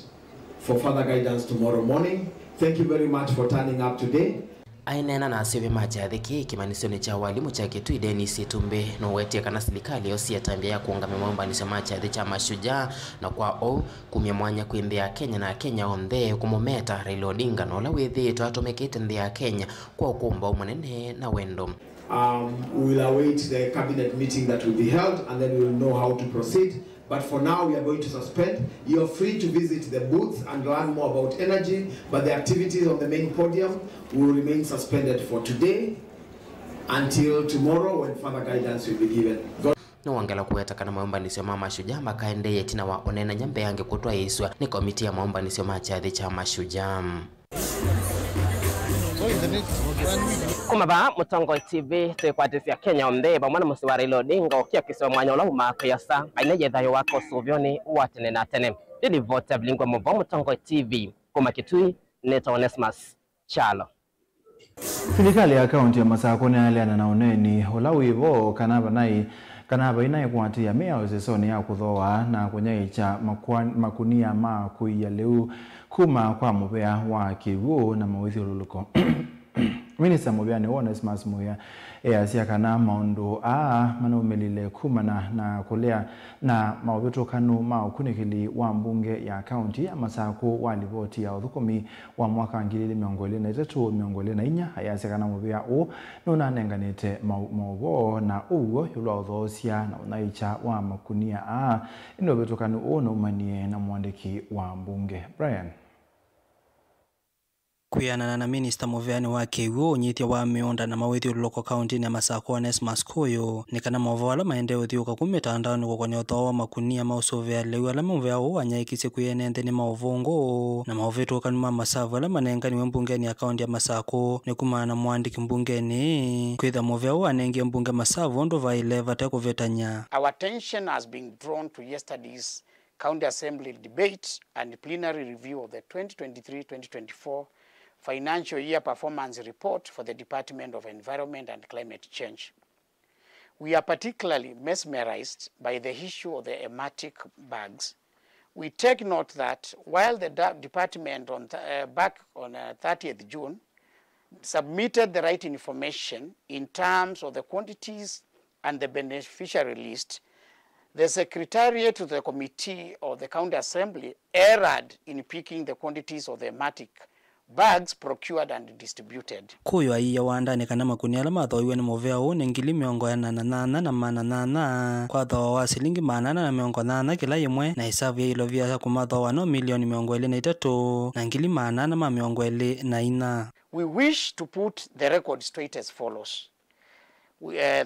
for further guidance tomorrow morning. Thank you very much for turning up today.
Ainena na asiwe majadhiki kimanisoni cha walimu cha Kitui Dennis Etumbe no wetie kana serikali yosi ya tambia ya kuungame mwamba nisema cha cha mashujaa na kwa o kumya mwanya kuimbea Kenya na Kenya ondhe kumometa Raila Odinga no la wethi twatomekete ndea Kenya kwa ukumba umanene na wendo.
We will await the cabinet meeting that will be held and then we will know how to proceed. But for now, we are going to suspend. You're free to visit the booths and learn more about energy, but the activities on the main podium will remain suspended for today until tomorrow when further guidance will be given.
No wangela kuweta kana maomba nisema mashujaa makaende yetina wa onena nyambe yange kutwa iswa ni komiti ya maomba nisema chadhi cha mashujaa.
Kumaba mutongo TV tekwatisia Kenya omde bamwana musi wa Raila Odinga okia kiswa mwanya ola umakayasa ainaje thayo wako suvyoni watene na tene dili vote blingwa mutongo TV kuma Kitui neta Onesimus Chalo.
Serikali ya kaunti ya Masako ni aliana na uneni olawivo kanaba inaikwatia mea wezesoni ya kuthoa na kunyaicha makunia ma kuia leu kuma kwa mubea wa kiwu na mawithi ululuko. Minister Mubiani Onesmus Muya easia kana maundu manumelile kumana na kulea na mawetu kanu maukunikili wa mbunge ya kaunti ya Masako walivoti ya uthukumi wa mwaka 2023 easia kana Mubia nuna nenganite mauvo na uwo yulwa uthosia na unaicha wa makunia inowetu kanu na umanie na mwandiki wa mbunge Brian.
Kuyanana na Minister Muviani wa KU nyitia wa mionda na mawethi uloko kaunti ya Masako Onesmus Koyo nikana mavola maendeo thiuka kumitandao kwa nyoto wa makunia mausovea lewa la muvea wanyaikise kuyenende ni mauvongo na maovetu kanuma masavu la manengani mbungeni ya kaunti ya Masako nikumana mwandiki mbungeni kwitha muvea wanengi mbunge masavu ndo vaileva ta kuvetanya.
Our attention has been drawn to yesterday's County Assembly debate and plenary review of the 2023-2024 Financial Year Performance Report for the Department of Environment and Climate Change. We are particularly mesmerized by the issue of the ematic bags. We take note that while the department back on 30th June submitted the right information in terms of the quantities and the beneficiary list, the Secretariat to the Committee of the County Assembly erred in picking the quantities of the ematic bags procured and distributed.
Kuyo aiya wandani kana makunia la mathoiwe ni movea ni ngili miongo ya nana kwa thoa wa silingi manana na miongo nana kila yemwe na hisabu ya ilovia kumathoa no milioni miongo ili na itatu na ngili manana ma miongo ili na ina.
We wish to put the record straight as follows.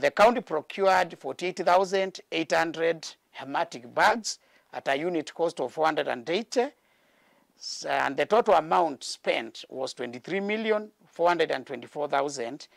The county procured 48,800 hematic bags at a unit cost of 480. And the total amount spent was 23,424,000,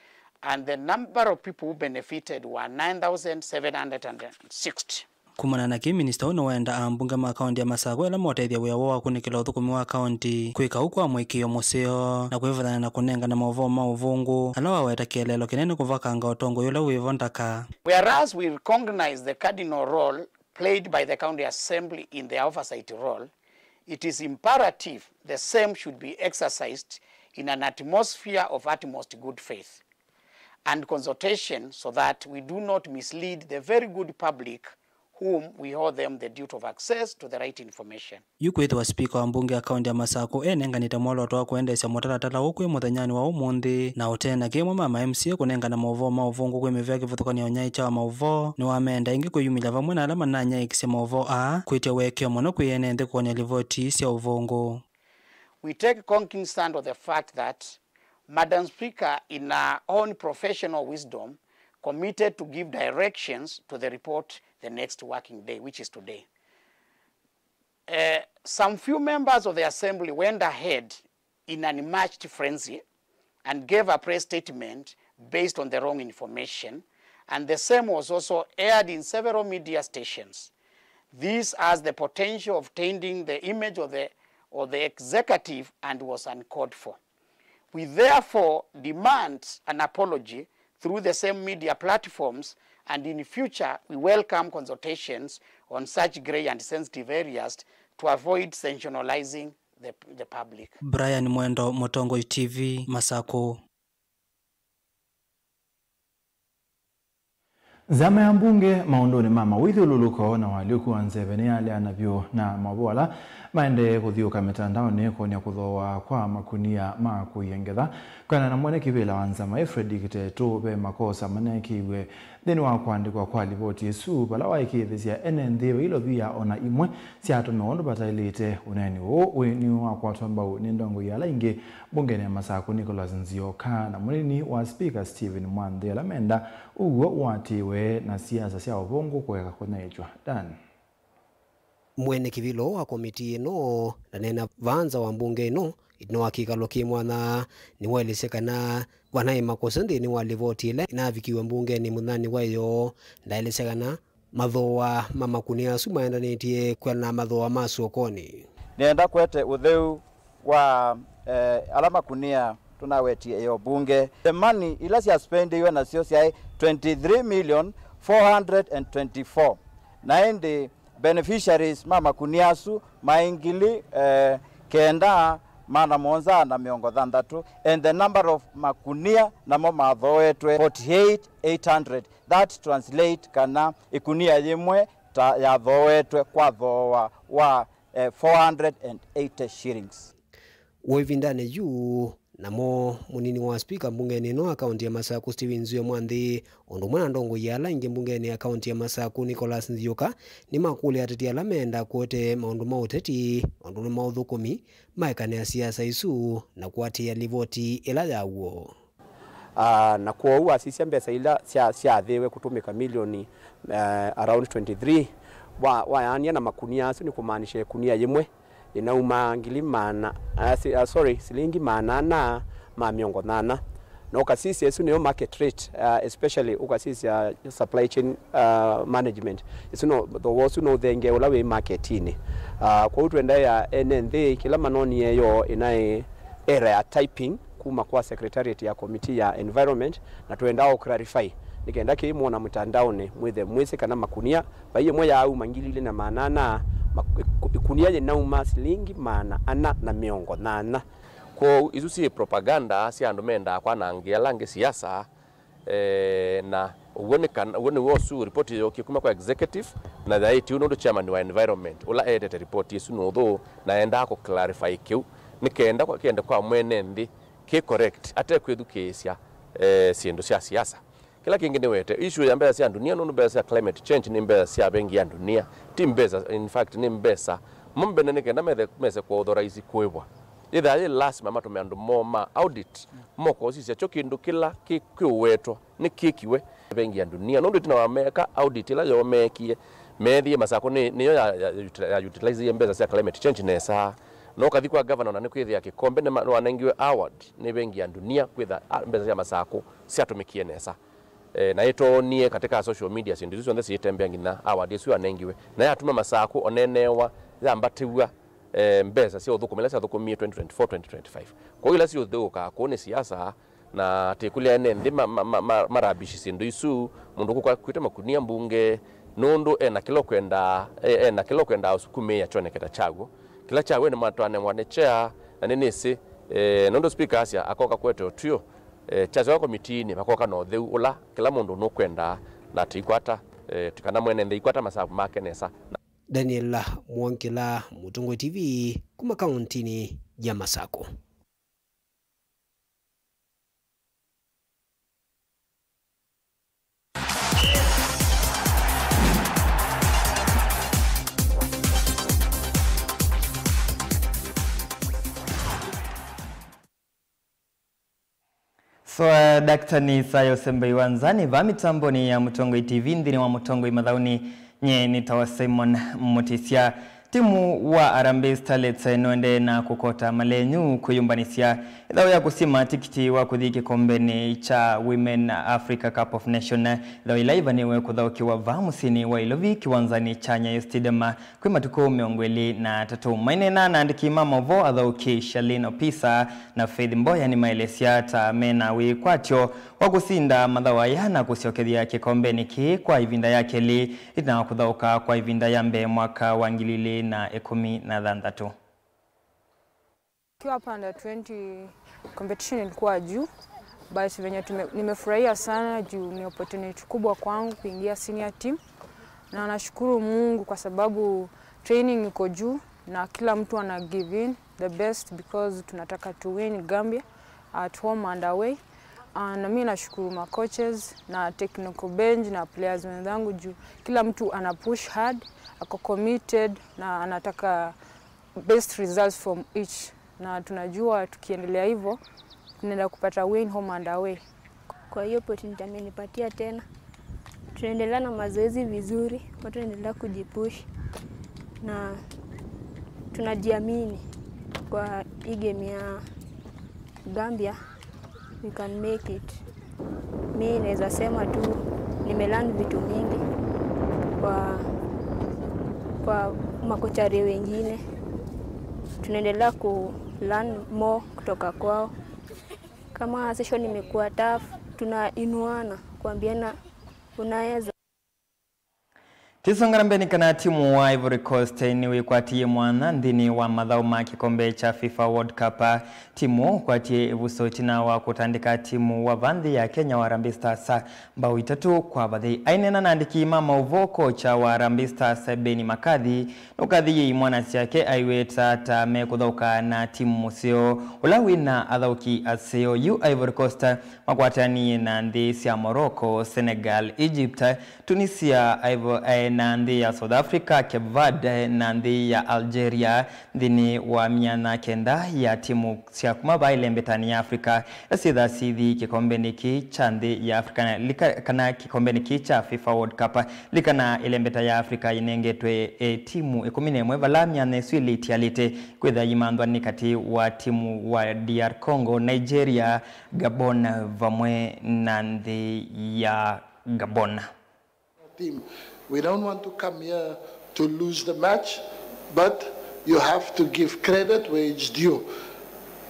and the number of people who benefited were 9,760.
Kumana na ki minister ono wenda ambunge ma kaunti ya Masako ela motethia wia wa kunikila uthukumi wa kaunti kwika huko amwikio museo na kwivana na kunenga na mavo mauvungu alawa weta kielelo kinene kuvakanga utongo yula wivondaka.
Whereas we recognize the cardinal role played by the County Assembly in the oversight role, it is imperative the same should be exercised in an atmosphere of utmost good faith and consultation so that we do not mislead the very good public whom we owe them the duty of access to the right information.
Yukwithwa speaker wa mbunge ya kaunti ya Masako enenganite mwoloto wa kuendesha mutaratara ukwi muthenyani wa umuthi na utena kimwe mama MCA kunengana mauvo mauvungu kwi mivea kivuthukania unyaicha wa mauvo ni wamenda ingi kuyumila vamwe na alama na nyaikisya mauvo kwitia wekeo muno kwiyenende kuonya livoti sya uvungu.
We take cognizance of the fact that Madam Speaker in her own professional wisdom committed to give directions to the report the next working day, which is today. Some few members of the Assembly went ahead in an unmatched frenzy and gave a press statement based on the wrong information, and the same was also aired in several media stations. This has the potential of tainting the image of the executive and was uncalled for. We therefore demand an apology through the same media platforms, and in future we welcome consultations on such grey and sensitive areas to avoid sensationalizing the public.
Brian Mwendo, Motongo TV, Masako.
Zama ya mbunge maondoni mama withi ululuko na waliokuwa nzeveni yale anavyo na mabola maende kuthiuka mitandaoni kuonia kuthoa kwa makunia ma kuyengetha kana na mwene kivila wanzama Efredi Kiteto be makosa manekiwe thini wa kuandikwa kwa livoti isu bala waikithisia enenthewe ilo via ona imwe siatume ondo batailite uneni ni wa kwatwamba ni ndongo ya laingi bungeni ya Masako Nicholas Nzioka na munini wa speaker Stephen Mwandela menda ugo watiwe na siasa cia ubongo kweka kunaijwa Dan.
Mwene kivilo wa komiti ino na nena vanza wa mbunge ino ino akikalo kimwana ni walisekana wanaye makosa ndi ni walivotile inavikiwe mbunge ni munani wayo ndailesekana mathoa mamakunia sumaenda nitie kwa na mathoa masokoni
nienda kwete utheu wa alama kunia tunawetie hiyo bunge. The money ila sia spend iwe na sio sia 23,424 na ende beneficiaries mama kuniasu maingili kenda mana monza na miongo thandatu, and the number of makunia namo mathoetwe 48,800. That translate kana ikunia yimwe ta yathoetwe kwa thoa wa 480 shillings.
Wevindane juu namo munini wa speaker mbungeni no akaunti ya Masaku Steven Nzio Mwanthi ondo mwana ndongo yala inge mbungeni akaunti ya Masaku Nicholas Nzioka ni makuli ateti alamenda kuote maundu mauteti ondo maudhukumi maekane ya siasa isu na kuati ya livoti ila yawo.
Na kwa uwa sisi mbesa ila siya thewe kutumika milioni around 23 waania na makunia asu ni kumanishe kunia yemwe inauma ngili mana silingi mana na miongo nana na ukasisi yesu niyo market rate especially ukasisi supply chain management yesu no wosu no thenge ulawe marketini kwa utwenda ya NND kila manoni yeyo inae era ya typing kuma kwa secretariat ya committee ya environment na tuendao clarify nikaenda kimuona mtandaoni mweze kana makunia baiye moya au mangili na manana kunia ye nauma silingi mana ana na miongo nana
ko izusi propaganda si andumenda kwa nangia lange siasa na uone wosu report yo kikuma kwa executive na daiti uno chairman wa environment ula edit report yesu no do naenda ko clarify kiu nikaenda kwa mwene ndi ki correct ate kwedukesia siendo sia siasa kila kingine wete issue ya mbeza ya dunia no mbeza ya climate change ni mbeza ya bengi ya dunia timbeza in fact ni mbeza mumbe nene kenda meze kwa authorize kwebwa ida ile last mama tumeandu moma audit moko sisi chokindu kila kiwetwa ni kikiwe bengi ya dunia no ndito na America audit la yo mekie methi masako ni yo ya utilize mbeza ya climate change nesa no kathi kwa governor na ni kwithia kikombe ne wanengiwe award ni bengi ya dunia kwitha mbeza ya masako siatumikie nesa na ito nie katika social media sindizo zonde sitembea ngina award yesu anengiwe na yatuma masako onenewa yambatiwa mbeza sio thukumela sio thukumie 2024 2025 kwa hiyo sio thuka kuone siasa na tekulia nende marabishi sindu isu mundu kwa kwita makunia mbunge nondo na kilo kwenda usukume ya chone keta chago kila chawe ni matwane mwanechea na nenesi nondo speaker asia akoka kweto trio chazo committee ni bakoka no theu ula kila mundu no kwenda na tikwata tikana mwene ndikwata masabu make nesa.
Daniel Mwankila, Mutongo TV, kuma kauntini ya Masako.
So Dr. ni Sayo Sembe Wanzani va mitambo ni ya Mutongo TV ndini wa Mutongo Imadhauni nye nitawa Simon Mutisia. Timu wa Harambee Starlets noende na kukota malenyu kuyumbanisia idhawo ya kusima tikiti wa kuthiki kombeni cha Women Africa Cup of Nation idhawo ilaiva niwe kudhaukiwa vamusini wa ilovi kiwanzani chanya Stadium kwa matuko miongweli na tatu mainena na andiki mama vo adhauki Shalino Pisa na Faith Mboya ni maelesia ta mena wikwatyo wa kusinda madhawa yana kusiokethia kikombeni ki kwa ivinda yake li ina kudhauka kwa ivinda yambe mwaka wangilili na 13.
Kwa hapa under 20 competition ilikuwa juu, but venye nimefurahia sana juu ni opportunity kubwa kwangu kuingia senior team, na nashukuru Mungu kwa sababu training iko juu na kila mtu ana give in the best because tunataka to win Gambia at home and away. Na mimi nashukuru ma coaches na technical bench na players wenzangu juu kila mtu ana push hard, ako committed na anataka best results from each, na tunajua tukiendelea hivyo tunaenda kupata win home and away.
Kwa hiyo opportunity amenipatia tena, tunaendelea na mazoezi vizuri, watu tunaendelea kujipush na tunajiamini kwa hii game ya Gambia we can make it. Mimi naweza sema tu nimelearn vitu mingi kwa makochari wengine, tunaendelea ku learn more kutoka kwao kama session imekuwa tough, tunainuana kuambiana unaweza.
Tisongara mbeni kana timu wa Ivory Coast niwe kwatie mwana ndini wa madhao ma kikombe cha FIFA World Cup. Timu kwatie evuso china wa kutandika timu wa Vandhi ya Kenya wa Harambee Stars mbao 3 kwa badhi. Ainena naandiki mama uvoko cha wa Harambee Stars Beni Makadhi nukadhi mwana siake aiweta tame kudhauka na timu musio ulawi na adhauki aseo yu Ivory Coast makwatani na ndi siya Morocco, Senegal, Egypt, Tunisia, Nandi ya South Africa, Cape Verde, Nandi ya Algeria, dhini wa miana kenda ya timu siya kumaba ile mbetani ya Afrika. Sida sidhi kikombe niki chandi ya Afrika kana kikombe niki cha FIFA World Cup likana ile mbeta ya Afrika inengetwe timu 11 vala miana swili tialite kwedha yimandwa nikati wa timu wa DR Congo, Nigeria, Gabon, Vamwe, Nandi ya Gabon.
Team. We don't want to come here to lose the match, but you have to give credit where it's due.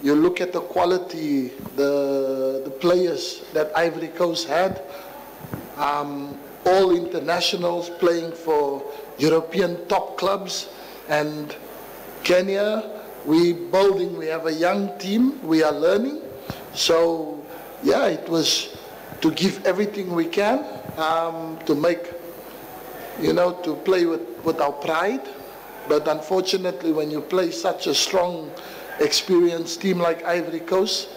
You look at the quality, the players that Ivory Coast had, all internationals playing for European top clubs, and Kenya, we have a young team, we are learning. So yeah, it was to give everything we can to make, to play with our pride. But unfortunately, when you play such a strong, experienced team like Ivory Coast,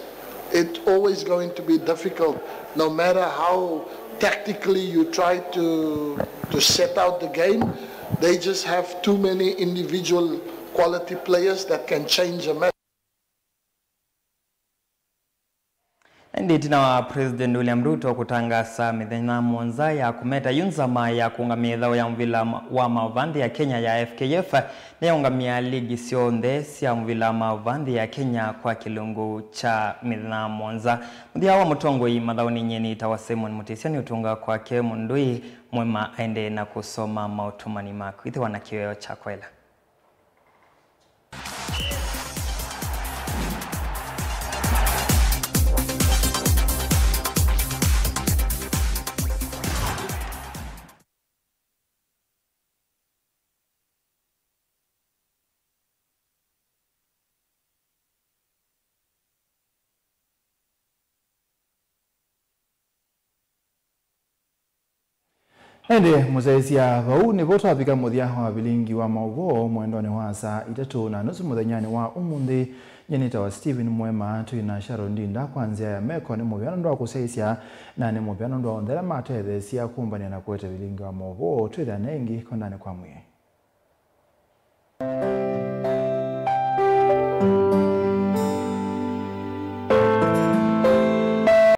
it's always going to be difficult. No matter how tactically you try to set out the game, they just have too many individual quality players that can change a match.
Nditi na President William Ruto kutangasa mithenya mwanza ya kumeta yunzama ya kuungamia dhao ya mvila wa mavandi ya Kenya ya FKF na yaungamia ligi sionde siya mvila mavandi ya Kenya kwa kilungu cha mithenya mwanza. Mdhia wa mutongo hii madhaoni nyeni tawasemon mutisiani utunga kwa ke mundui mwema aende na kusoma mautumani maku. Ithi wana kiweo cha kwela.
Ende muzaisia vau ni voto apika muthia wa bilingi wa mauvo mwendoni wa saa 3:30 muthenyani wa umundi nyenita wa Steven Mwema tuina Sharon Ndinda kwanzia ya meko ni muvyano ndo wa kuseisia na ni muvyano ndo wa ondela matethesia kumbania na kuweta bilingi wa mauvo tuida nengi kondani kwa mwe.